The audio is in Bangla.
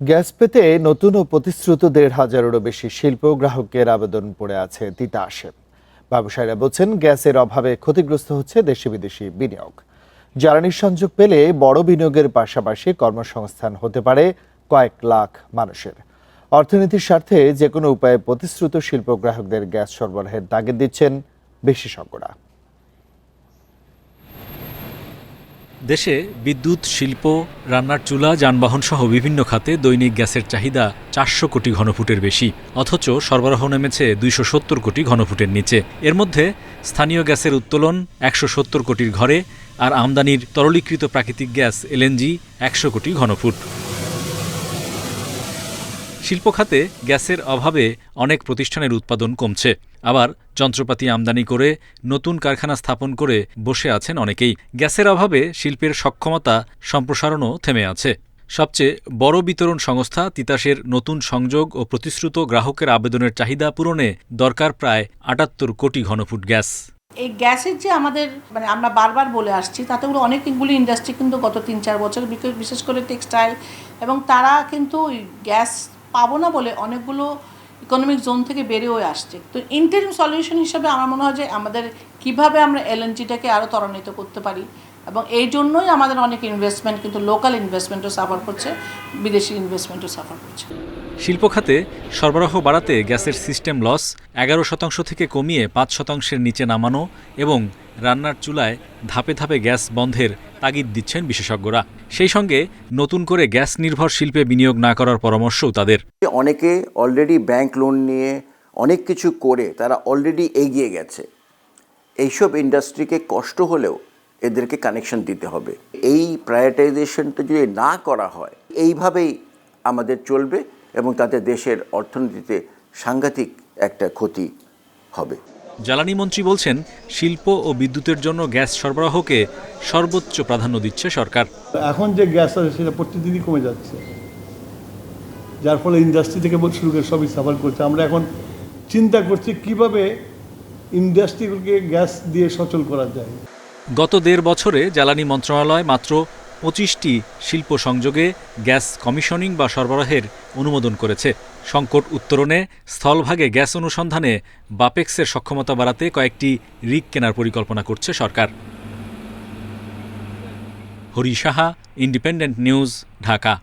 গ্যাস পেতে নতুন ও প্রতিশ্রুত ১,৫০০-এরও বেশি শিল্প গ্রাহকের আবেদন পড়ে আছে তিতাসে। ব্যবসায়ীরা বলছেন, গ্যাসের অভাবে ক্ষতিগ্রস্ত হচ্ছে দেশি বিদেশি বিনিয়োগ। জ্বালানির সংযোগ পেলে বড় বিনিয়োগের পাশাপাশি কর্মসংস্থান হতে পারে কয়েক লাখ মানুষের। অর্থনীতির স্বার্থে যে কোনো উপায়ে প্রতিশ্রুত শিল্প গ্রাহকদের গ্যাস সরবরাহের তাগিদ দিচ্ছেন বিশেষজ্ঞরা। দেশে বিদ্যুৎ, শিল্প, রান্নার চুলা, যানবাহন সহ বিভিন্ন খাতে দৈনিক গ্যাসের চাহিদা ৪০০ কোটি ঘনফুটের বেশি। অথচ সরবরাহ নেমেছে ২৭০ কোটি ঘনফুটের নিচে। এর মধ্যে স্থানীয় গ্যাসের উত্তোলন ১৭০ কোটির ঘরে, আর আমদানির তরলীকৃত প্রাকৃতিক গ্যাস এলএনজি ১০০ কোটি ঘনফুট। শিল্প খাতে গ্যাসের অভাবে অনেক প্রতিষ্ঠানের উৎপাদন কমছে। আবার যন্ত্রপাতি আমদানি করে নতুন কারখানা স্থাপন করে বসে আছেন অনেকেই। গ্যাসের অভাবে শিল্পের সক্ষমতা সম্প্রসারণও থেমে আছে। সবচেয়ে বড় বিতরণ সংস্থা তিতাসের নতুন সংযোগ ও প্রতিশ্রুত গ্রাহকের আবেদনের চাহিদা পূরণে দরকার প্রায় ৭৮ কোটি ঘনফুট গ্যাস। এই গ্যাসের যে আমাদের আমরা বারবার বলে আসছি, তাতেগুলো অনেকগুলি ইন্ডাস্ট্রি কিন্তু গত ৩-৪ বছর বিশেষ করে টেক্সটাইল, এবং তারা কিন্তু গ্যাস পাবো না বলে অনেকগুলো ইকোনমিক জোন থেকে বেরিয়ে আসছে। তো ইন্টারিম সলিউশন হিসেবে আমার মনে হয় যে আমাদের কিভাবে আমরা এলএনজিটাকে আরও ত্বরান্বিত করতে পারি, এবং এই জন্যই আমাদের অনেক ইনভেস্টমেন্ট কিন্তু লোকাল ইনভেস্টমেন্টও সাফার করছে, বিদেশি ইনভেস্টমেন্টও সাফার করছে। শিল্প খাতে সরবরাহ বাড়াতে গ্যাসের সিস্টেম লস ১১% থেকে কমিয়ে ৫%-এর নিচে নামানো এবং রান্নার চুলায় ধাপে ধাপে গ্যাস বন্ধের তাগিদ দিচ্ছেন বিশেষজ্ঞরা। সেই সঙ্গে নতুন করে গ্যাস নির্ভর শিল্পে বিনিয়োগ না করার পরামর্শও তাদের। অনেকে অলরেডি ব্যাংক লোন নিয়ে অনেক কিছু করে তারা অলরেডি এগিয়ে গেছে। এইসব ইন্ডাস্ট্রিকে কষ্ট হলেও এদেরকে কানেকশন দিতে হবে। এই প্রায়োরিটাইজেশনটা যদি না করা হয়, এইভাবেই আমাদের চলবে এবং তাতে দেশের অর্থনীতিতে সাংঘাতিক একটা ক্ষতি হবে। জ্বালানি মন্ত্রী বলছেন, শিল্প ও বিদ্যুতের জন্য গ্যাস সরবরাহকে সর্বোচ্চ প্রাধান্য দিচ্ছে সরকার। এখন যে গ্যাস আছে সেটা প্রতিদিনই কমে যাচ্ছে, যার ফলে ইন্ডাস্ট্রি থেকে শুরু করে সবই সাফার করছে। আমরা এখন চিন্তা করছি কিভাবে ইন্ডাস্ট্রিগুলোকে গ্যাস দিয়ে সচল করা যায়। গত ১.৫ বছরে জ্বালানি মন্ত্রণালয় মাত্র ২৫টি শিল্প সংযোগে গ্যাস কমিশনিং বা সরবরাহের অনুমোদন করেছে। সংকট উত্তরণে স্থলভাগে গ্যাস অনুসন্ধানে বাপেক্সের সক্ষমতা বাড়াতে কয়েকটি রিগ কেনার পরিকল্পনা করছে সরকার। Hari Saha, independent news, Dhaka.